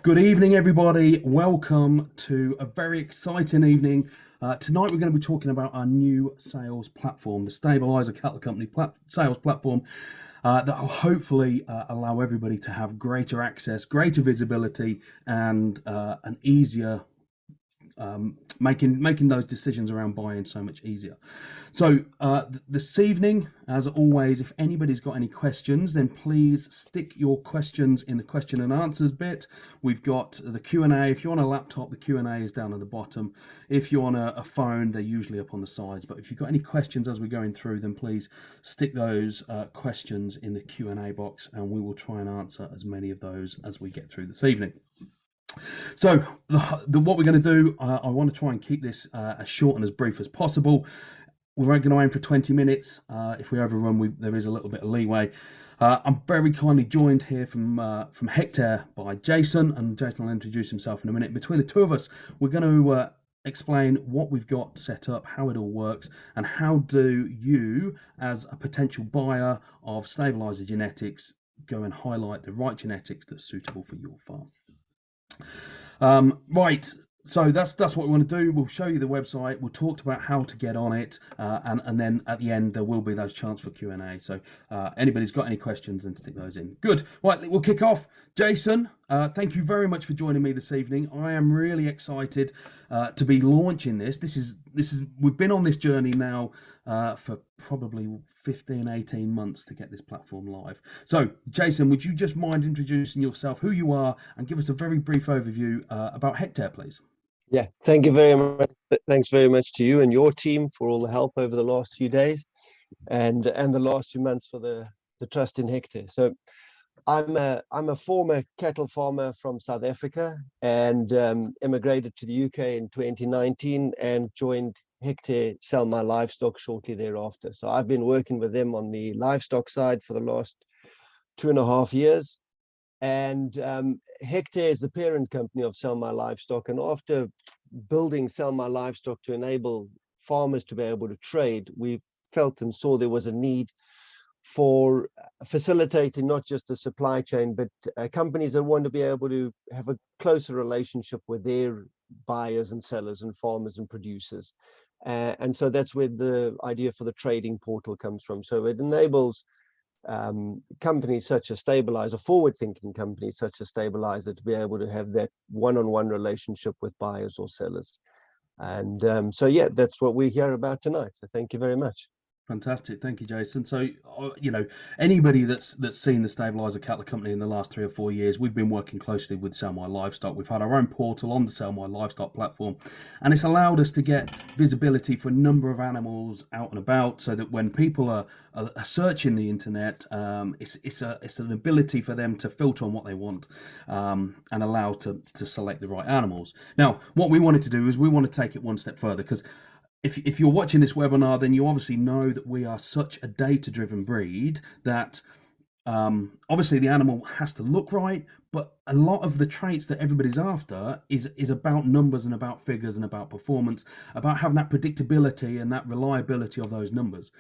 Good evening, everybody. Welcome to a very exciting evening. Tonight, we're going to be talking about our new sales platform, the Stabiliser Cutler Company sales platform, that will hopefully allow everybody to have greater access, greater visibility, and an easier making those decisions around buying so much easier. So this evening, as always, if anybody's got any questions, then please stick your questions in the question and answers bit. We've got the Q&A. If you're on a laptop, the Q&A is down at the bottom. If you're on a phone, they're usually up on the sides. But if you've got any questions as we're going through, then please stick those questions in the Q&A box, and we will try and answer as many of those as we get through this evening. So what we're going to do, I want to try and keep this as short and as brief as possible. We're going to aim for 20 minutes. If we overrun, there is a little bit of leeway. I'm very kindly joined here from Hectare by Jason, and Jason will introduce himself in a minute. Between the two of us, we're going to explain what we've got set up, how it all works, and how do you, as a potential buyer of Stabiliser genetics, go and highlight the right genetics that's suitable for your farm. Right, so that's what we want to do. We'll show you the website. We'll talk about how to get on it, and then at the end there will be those chance for Q&A. So anybody's got any questions, then stick those in. Good. Right, we'll kick off. Jason, thank you very much for joining me this evening. I am really excited to be launching this. This is we've been on this journey now for probably 15-18 months to get this platform live. So Jason, would you just mind introducing yourself, who you are, and give us a very brief overview about Hectare, please? Yeah, thank you very much. Thanks very much to you and your team for all the help over the last few days and the last few months for the trust in Hectare. So I'm a former cattle farmer from South Africa and immigrated to the UK in 2019 and joined Hectare Sell My Livestock shortly thereafter. So I've been working with them on the livestock side for the last 2.5 years. And Hectare is the parent company of Sell My Livestock. And after building Sell My Livestock to enable farmers to be able to trade, we felt and saw there was a need for facilitating not just the supply chain, but companies that want to be able to have a closer relationship with their buyers and sellers and farmers and producers. And so that's where the idea for the trading portal comes from. So it enables companies such as Stabiliser, forward-thinking companies such as Stabiliser, to be able to have that one-on-one relationship with buyers or sellers. And so yeah, that's what we're here about tonight. So thank you very much. Fantastic, thank you, Jason. So, anybody that's seen the Stabiliser Cutler Company in the last 3 or 4 years, we've been working closely with Sell My Livestock. We've had our own portal on the Sell My Livestock platform, and it's allowed us to get visibility for a number of animals out and about, so that when people are searching the internet, it's an ability for them to filter on what they want, and allow to select the right animals. Now, what we wanted to do is we want to take it one step further, because if you're watching this webinar, then you obviously know that we are such a data-driven breed that obviously the animal has to look right, but a lot of the traits that everybody's after is about numbers and about figures and about performance, about having that predictability and that reliability of those numbers.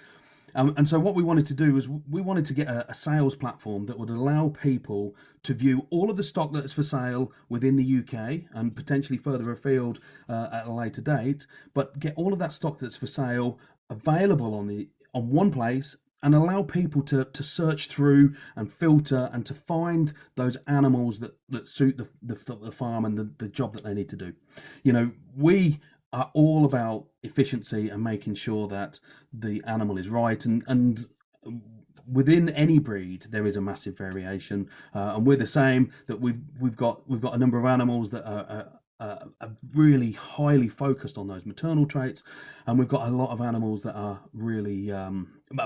And so what we wanted to do is we wanted to get a sales platform that would allow people to view all of the stock that is for sale within the UK and potentially further afield at a later date, but get all of that stock that's for sale available on one place, and allow people to search through and filter and to find those animals that suit the farm and the job that they need to do. We are all about efficiency and making sure that the animal is right, and within any breed there is a massive variation, and we're the same. That we've got a number of animals that are really highly focused on those maternal traits, and we've got a lot of animals that are really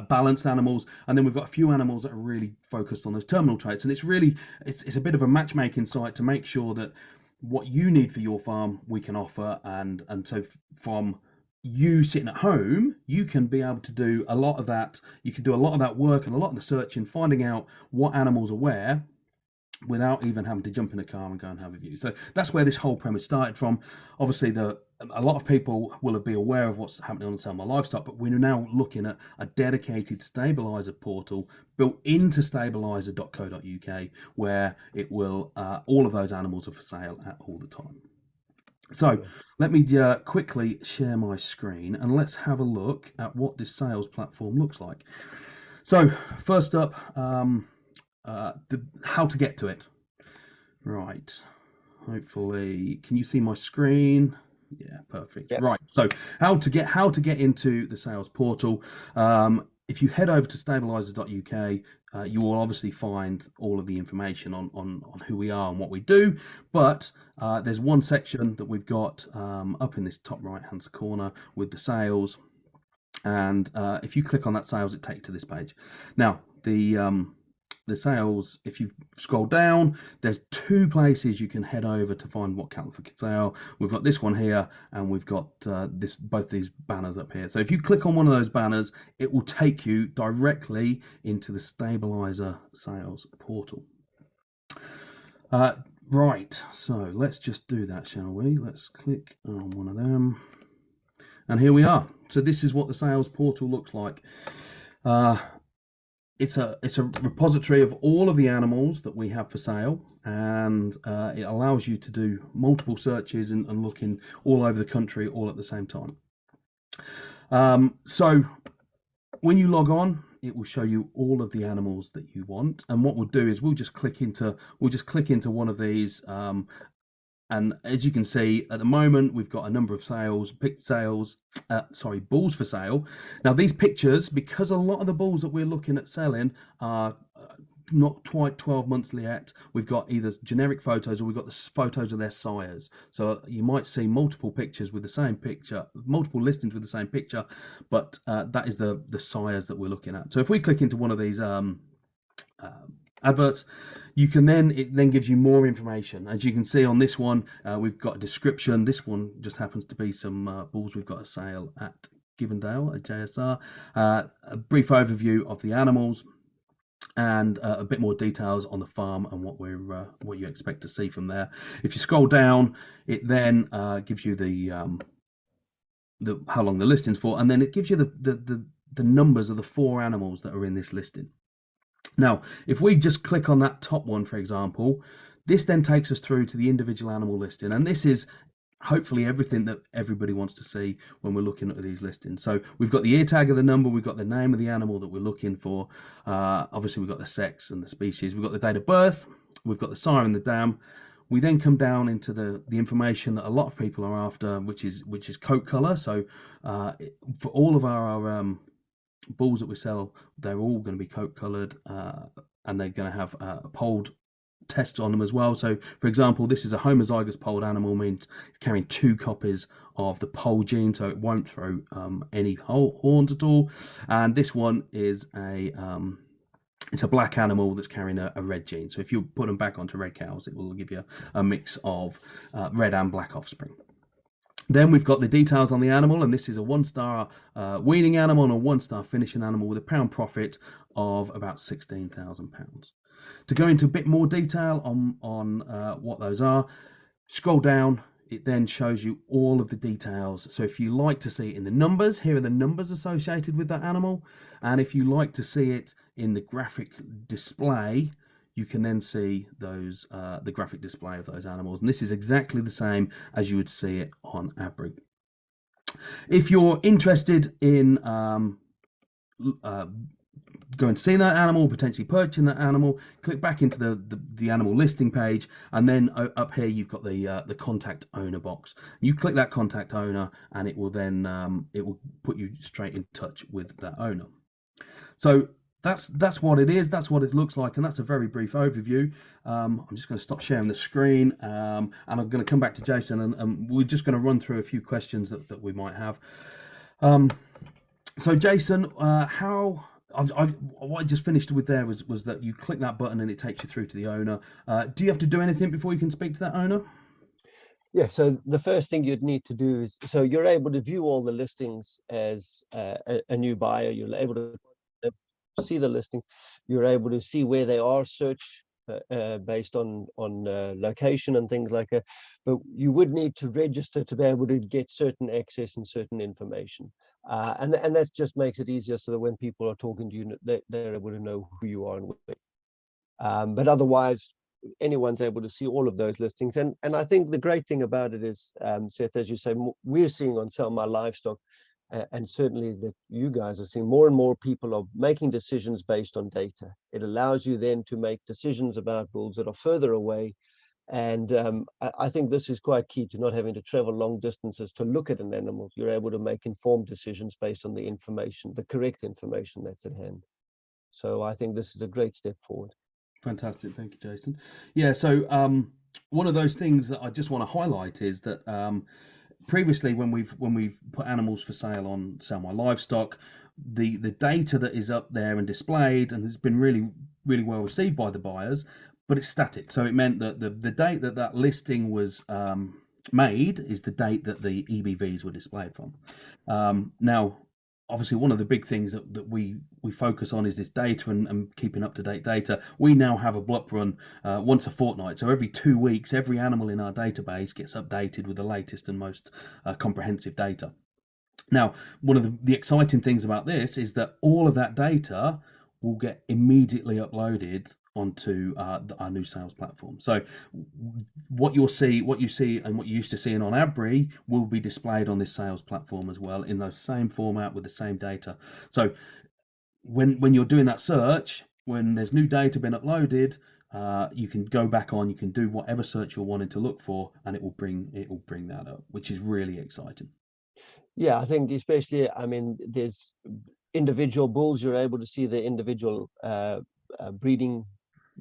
balanced animals, and then we've got a few animals that are really focused on those terminal traits. And it's a bit of a matchmaking site to make sure that what you need for your farm we can offer, and so from you sitting at home, you can be able to do a lot of that. You can do a lot of that work and a lot of the searching, finding out what animals are where, without even having to jump in a car and go and have a view. So that's where this whole premise started from. Obviously, a lot of people will be aware of what's happening on Sell My Livestock, but we're now looking at a dedicated Stabiliser portal built into stabiliser.co.uk, where it will all of those animals are for sale at all the time. So let me quickly share my screen and let's have a look at what this sales platform looks like. So first up, how to get to it. Right. Hopefully, can you see my screen? Yeah, perfect. Yeah. Right. So how to get into the sales portal. If you head over to stabiliser.uk, you will obviously find all of the information on who we are and what we do. But there's one section that we've got up in this top right hand corner with the sales. And if you click on that sales, it takes you to this page. Now, the sales, if you scroll down, there's two places you can head over to find what cattle for sale. We've got this one here, and we've got both these banners up here. So if you click on one of those banners, it will take you directly into the Stabiliser sales portal. Right, so let's just do that, shall we? Let's click on one of them. And here we are. So this is what the sales portal looks like. It's a repository of all of the animals that we have for sale, and it allows you to do multiple searches and looking all over the country all at the same time. So when you log on, it will show you all of the animals that you want, and what we'll do is we'll just click into one of these. And as you can see, at the moment, we've got a number of bulls for sale. Now, these pictures, because a lot of the bulls that we're looking at selling are not quite 12 months yet, we've got either generic photos or we've got the photos of their sires. So you might see multiple pictures with the same picture, multiple listings with the same picture, but that is the sires that we're looking at. So if we click into one of these adverts, you can it then gives you more information. As you can see on this one, we've got a description. This one just happens to be some bulls we've got a sale at Givendale at JSR. A brief overview of the animals, and a bit more details on the farm and what you expect to see from there. If you scroll down, it then gives you the how long the listing's for, and then it gives you the numbers of the 4 animals that are in this listing. Now, if we just click on that top one, for example, this then takes us through to the individual animal listing. And this is hopefully everything that everybody wants to see when we're looking at these listings. So we've got the ear tag of the number, we've got the name of the animal that we're looking for. Obviously, we've got the sex and the species, we've got the date of birth, we've got the sire and the dam. We then come down into the information that a lot of people are after, which is coat color. So for all of our bulls that we sell, they're all going to be coat colored, and they're going to have polled tests on them as well. So for example, this is a homozygous polled animal, means it's carrying 2 copies of the poll gene, so it won't throw any horns at all. And this one is it's a black animal that's carrying a red gene. So if you put them back onto red cows, it will give you a mix of red and black offspring. Then we've got the details on the animal, and this is a 1-star weaning animal and a 1-star finishing animal with a pound profit of about £16,000. To go into a bit more detail on what those are, scroll down, it then shows you all of the details. So if you like to see it in the numbers, here are the numbers associated with that animal. And if you like to see it in the graphic display, you can then see those the graphic display of those animals, and this is exactly the same as you would see it on Abri. If you're interested in going to see that animal, potentially purchasing that animal, click back into the animal listing page, and then up here you've got the contact owner box. You click that contact owner, and it will then it will put you straight in touch with that owner. So that's what it is, that's what it looks like, and that's a very brief overview. I'm just going to stop sharing the screen, and I'm going to come back to Jason, and we're just going to run through a few questions that we might have. So Jason, what I just finished with there was that you click that button and it takes you through to the owner. Do you have to do anything before you can speak to that owner? Yeah, so the first thing you'd need to do is, so you're able to view all the listings as a new buyer. You're able to see the listings. You're able to see where they are, search based on location and things like that. But you would need to register to be able to get certain access and certain information. And that just makes it easier so that when people are talking to you, they're able to know who you are and where. But otherwise, anyone's able to see all of those listings. And I think the great thing about it is, Seth, as you say, we're seeing on Sell My Livestock, and certainly that you guys are seeing, more and more people are making decisions based on data. It allows you then to make decisions about bulls that are further away. And I think this is quite key to not having to travel long distances to look at an animal. You're able to make informed decisions based on the information, the correct information that's at hand. So I think this is a great step forward. Fantastic, thank you, Jason. Yeah, so one of those things that I just want to highlight is that previously, when we've put animals for sale on Sell My Livestock, the data that is up there and displayed and has been really well received by the buyers, but it's static. So it meant that the date that listing was made is the date that the EBVs were displayed from. Now, obviously, one of the big things that we focus on is this data and keeping up to date data. We now have a block run once a fortnight, so every 2 weeks, every animal in our database gets updated with the latest and most comprehensive data. Now, one of the exciting things about this is that all of that data will get immediately uploaded onto our new sales platform. So what you see and what you used to see on Abri will be displayed on this sales platform as well, in those same format with the same data. So when you're doing that search, when there's new data been uploaded, you can go back on, you can do whatever search you're wanting to look for, and it will bring that up, which is really exciting. Yeah, I think especially, I mean, there's individual bulls, you're able to see the individual breeding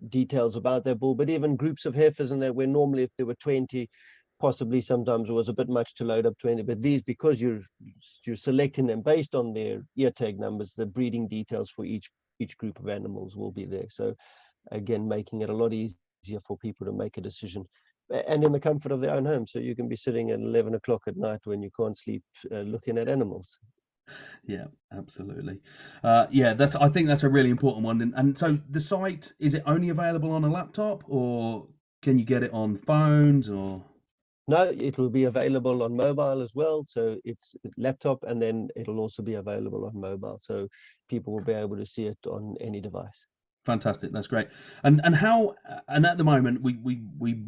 details about their bull, but even groups of heifers in there, where normally if there were 20, possibly sometimes it was a bit much to load up 20, but these, because you're selecting them based on their ear tag numbers, the breeding details for each group of animals will be there. So again, making it a lot easier for people to make a decision, and in the comfort of their own home. So you can be sitting at 11 o'clock at night when you can't sleep, looking at animals. Yeah, absolutely. Yeah, I think that's a really important one. And so the site, is it only available on a laptop, or can you get it on phones or? No, it will be available on mobile as well. So it's laptop, and then it'll also be available on mobile. So people will be able to see it on any device. Fantastic, that's great. And how, and at the moment we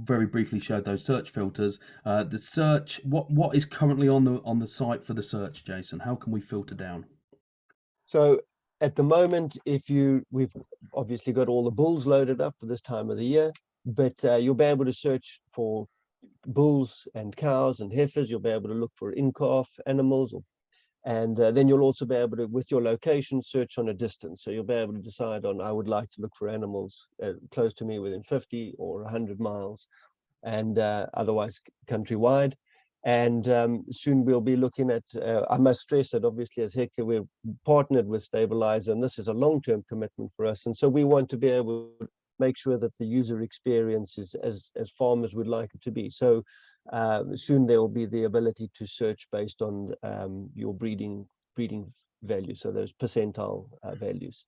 very briefly showed those search filters. The search, what is currently on the site for the search, Jason? How can we filter down? So at the moment, we've obviously got all the bulls loaded up for this time of the year, but you'll be able to search for bulls and cows and heifers. You'll be able to look for in-calf animals, and then you'll also be able to, with your location, search on a distance. So you'll be able to decide on, I would like to look for animals close to me within 50 or 100 miles, and otherwise countrywide. And soon we'll be looking at, I must stress that obviously as Hector, we're partnered with Stabiliser, and this is a long-term commitment for us. And so we want to be able to make sure that the user experience is as farmers would like it to be. So soon there will be the ability to search based on your breeding values, so those percentile values.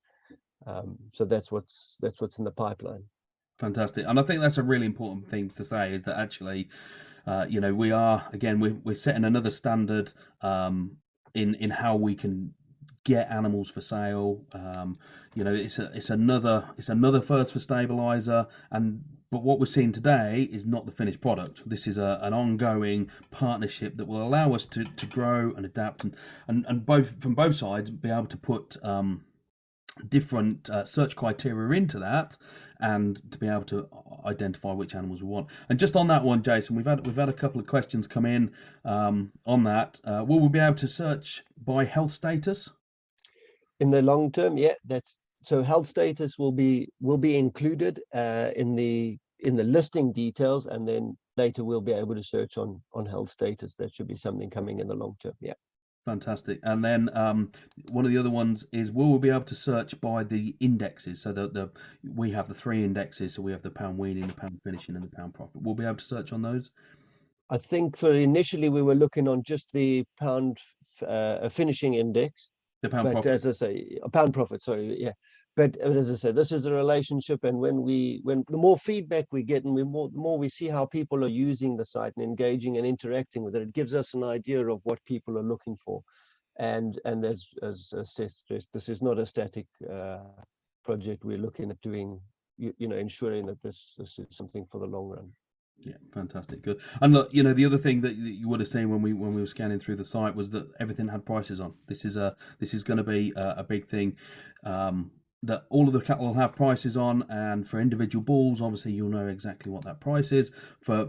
So that's what's in the pipeline. Fantastic, and I think that's a really important thing to say, is that actually, we are, again, we're setting another standard in how we can get animals for sale. It's another first for Stabiliser, but what we're seeing today is not the finished product. This is an ongoing partnership that will allow us to grow and adapt, and both from both sides be able to put different search criteria into that, and to be able to identify which animals we want. And just on that one, Jason, we've had a couple of questions come in on that. Will we be able to search by health status in the long term? Yeah, that's so. Health status will be included in the listing details, and then later we'll be able to search on health status. That should be something coming in the long term. Yeah. Fantastic. And then one of the other ones is, will we be able to search by the indexes? So we have the 3 indexes. So we have the pound weaning, the pound finishing, and the pound profit. We'll be able to search on those. I think for initially we were looking on just the pound finishing index, The pound but profit. as I say, a pound profit. Sorry, yeah. but as I said, this is a relationship, and when the more feedback we get, and the more we see how people are using the site and engaging and interacting with it, it gives us an idea of what people are looking for. And as Seth stressed, this is not a static project. We're looking at doing, ensuring that this is something for the long run. Yeah, fantastic, good. And look, the other thing that you would have seen when we were scanning through the site was that everything had prices on. This is going to be a big thing. That all of the cattle will have prices on, and for individual bulls, obviously you'll know exactly what that price is. For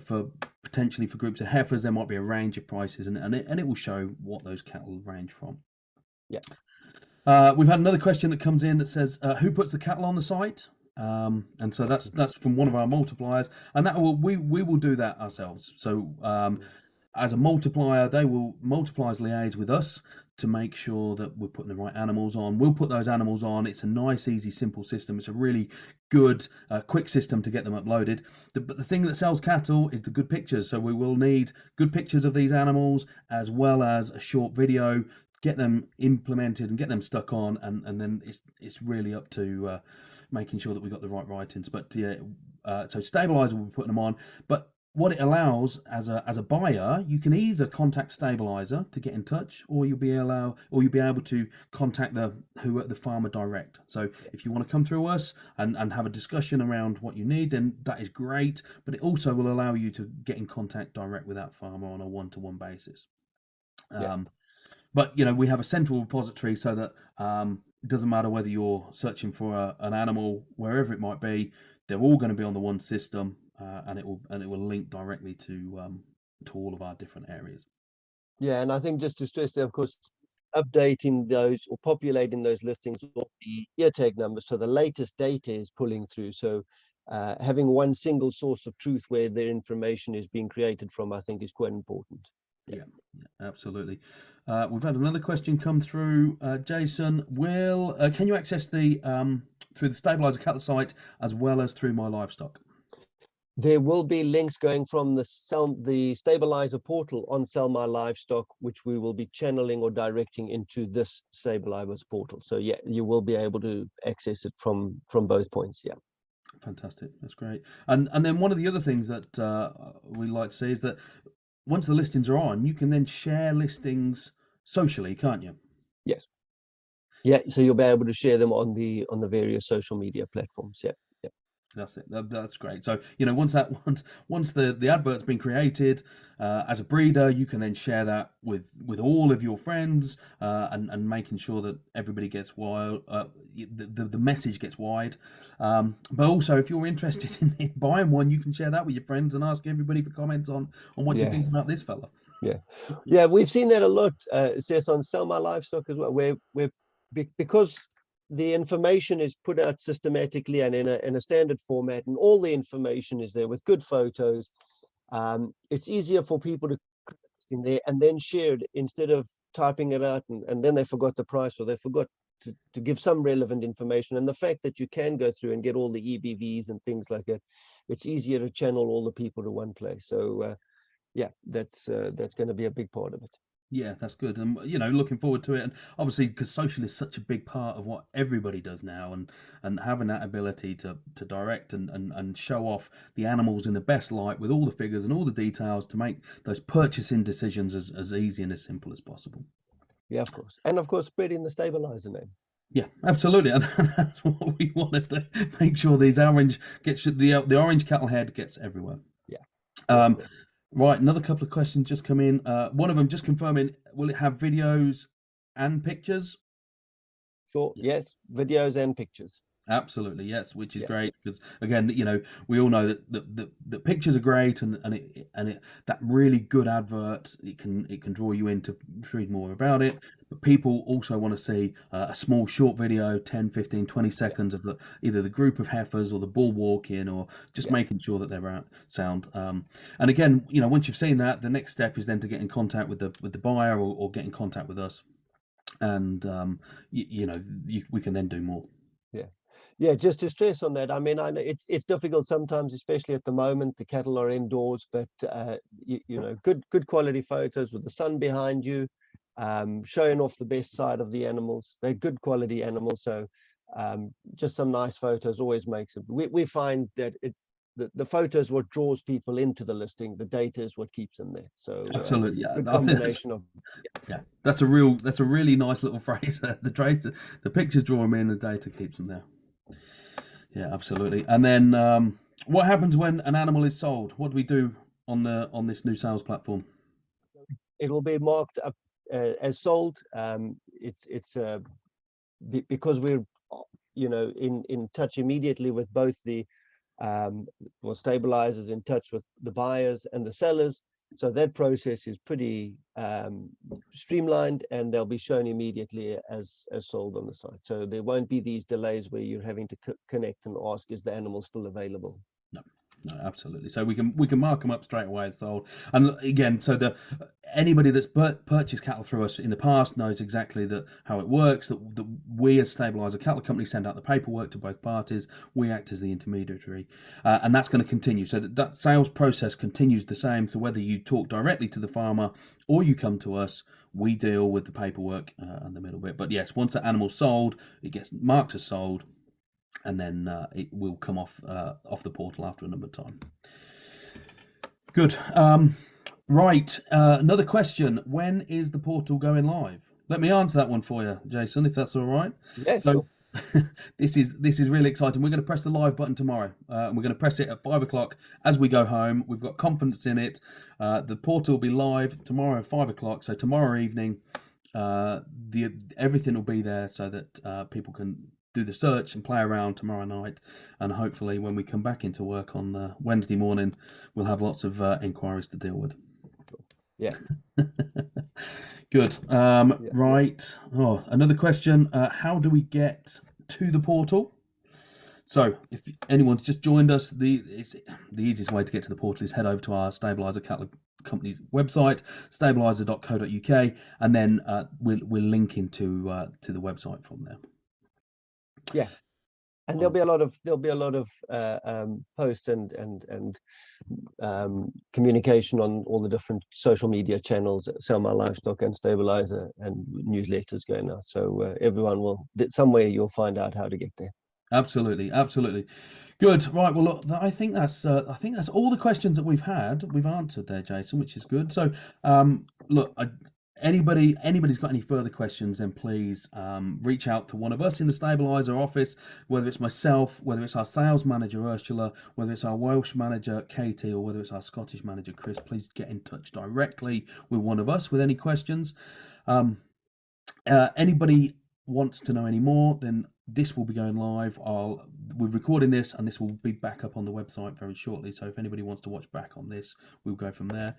potentially for groups of heifers, there might be a range of prices, and it will show what those cattle range from. Yeah. We've had another question that comes in that says, "Who puts the cattle on the site?" And so that's from one of our multipliers, and we will do that ourselves. So as a multiplier, multipliers liaise with us to make sure that we're putting the right animals on. We'll put those animals on. It's a nice, easy, simple system. It's a really good, quick system to get them uploaded. But the thing that sells cattle is the good pictures. So we will need good pictures of these animals as well as a short video. Get them implemented and get them stuck on, and then it's really up to making sure that we've got the right writings. But yeah, so Stabiliser will be putting them on. But what it allows as a buyer, you can either contact Stabiliser to get in touch, or you'll be able to contact the farmer direct. So if you want to come through us and have a discussion around what you need, then that is great. But it also will allow you to get in contact direct with that farmer on a one-to-one basis. Yeah. But we have a central repository so that it doesn't matter whether you're searching for an animal wherever it might be, they're all going to be on the one system, and it will link directly to all of our different areas. Yeah, and I think just to stress there, of course, updating those or populating those listings with the ear tag numbers, so the latest data is pulling through. So having one single source of truth where their information is being created from, I think, is quite important. Yeah, absolutely. We've had another question come through. Jason, can you access the through the Stabiliser Cutler site as well as through My Livestock? There will be links going from the Stabiliser portal on Sell My Livestock, which we will be channeling or directing into this Stabiliser portal. So yeah, you will be able to access it from both points. Yeah. Fantastic, that's great. And then one of the other things that we like to see is that once the listings are on, you can then share listings socially, can't you? Yes. Yeah, so you'll be able to share them on the various social media platforms. Yeah. Yeah. That's it. That's great. So once the advert's been created, as a breeder, you can then share that with all of your friends, and making sure that everybody gets wild. The message gets wide. But also, if you're interested in buying one, you can share that with your friends and ask everybody for comments on what you think about this fella. Yeah, we've seen that a lot, Seth, on Sell My Livestock as well, where because the information is put out systematically and in a standard format, and all the information is there with good photos. It's easier for people to click in there and then share it instead of typing it out and then they forgot the price, or they forgot to give some relevant information. And the fact that you can go through and get all the EBVs and things like that, it's easier to channel all the people to one place. So yeah, that's going to be a big part of it. Yeah, that's good. And looking forward to it. And obviously, because social is such a big part of what everybody does now, and having that ability to direct and show off the animals in the best light with all the figures and all the details to make those purchasing decisions as easy and as simple as possible. Yeah, of course. And of course, spreading the Stabiliser name. Yeah, absolutely. And that's what we wanted to make sure these orange the orange cattle head gets everywhere. Yeah. Right, another couple of questions just come in. One of them just confirming, will it have videos and pictures? Sure. Yes, videos and pictures. Absolutely, yes, which is great because again, we all know that the pictures are great, and it that really good advert, it can draw you in to read more about it. But people also want to see a small short video, 10, 15, 20 seconds of either the group of heifers or the bull walking, or just making sure that they're out sound. And again, once you've seen that, the next step is then to get in contact with the buyer, or get in contact with us, and we can then do more. Yeah, just to stress on that, I mean, I know it's difficult sometimes, especially at the moment. The cattle are indoors, but good quality photos with the sun behind you, showing off the best side of the animals. They're good quality animals, so just some nice photos always makes it. We find that the photos what draws people into the listing. The data is what keeps them there. So Absolutely, yeah. good combination of. Yeah, that's a really nice little phrase. The pictures draw them in, the data keeps them there. Yeah, absolutely. And then, what happens when an animal is sold? What do we do on this new sales platform? It will be marked up as sold. It's because we're in touch immediately with both the stabilizers, in touch with the buyers and the sellers. So that process is pretty streamlined, and they'll be shown immediately as sold on the site. So there won't be these delays where you're having to connect and ask, is the animal still available? No, absolutely. So we can mark them up straight away as sold. And again, so anybody that's purchased cattle through us in the past knows exactly how it works. That we as Stabiliser Cattle Company send out the paperwork to both parties. We act as the intermediary, and that's going to continue. So that sales process continues the same. So whether you talk directly to the farmer or you come to us, we deal with the paperwork and the middle bit. But yes, once the animal's sold, it gets marked as sold, and then it will come off the portal after a number of time. Good. Right. Another question. When is the portal going live? Let me answer that one for you, Jason, if that's all right. Yeah, sure. This is really exciting. We're going to press the live button tomorrow. We're going to press it at 5 o'clock as we go home. We've got confidence in it. The portal will be live tomorrow at 5 o'clock. So tomorrow evening, everything will be there so that people can do the search and play around tomorrow night, and hopefully when we come back into work on Wednesday morning, we'll have lots of inquiries to deal with. Yeah. Good. Right. Oh, another question. How do we get to the portal? So if anyone's just joined us, the easiest way to get to the portal is head over to our Stabiliser Cattle Company's website, stabiliser.co.uk, and then we'll link into the website from there. Yeah, and there'll be a lot of posts and communication on all the different social media channels, Sell My Livestock and Stabiliser, and newsletters going out. So everyone will somewhere you'll find out how to get there. Absolutely. Good. Right. Well, look, I think that's all the questions that we've answered there, Jason, which is good. So, look, anybody's got any further questions, then please reach out to one of us in the Stabiliser office, whether it's myself, whether it's our sales manager Ursula, whether it's our Welsh manager Katie, or whether it's our Scottish manager Chris. Please get in touch directly with one of us with any questions. Anybody wants to know any more, then this will be going live. We're recording this, and this will be back up on the website very shortly. So if anybody wants to watch back on this, we'll go from there.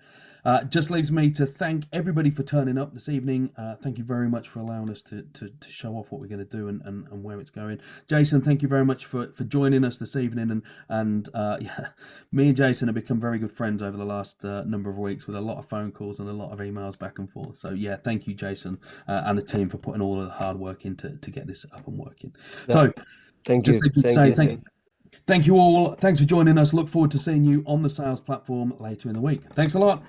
Just leaves me to thank everybody for turning up this evening. Thank you very much for allowing us to show off what we're going to do and where it's going. Jason, thank you very much for joining us this evening. And yeah, me and Jason have become very good friends over the last number of weeks, with a lot of phone calls and a lot of emails back and forth. So yeah, thank you, Jason, and the team for putting all of the hard work in to get this up and working. Yeah. So thank you. Thank you all. Thanks for joining us. Look forward to seeing you on the sales platform later in the week. Thanks a lot.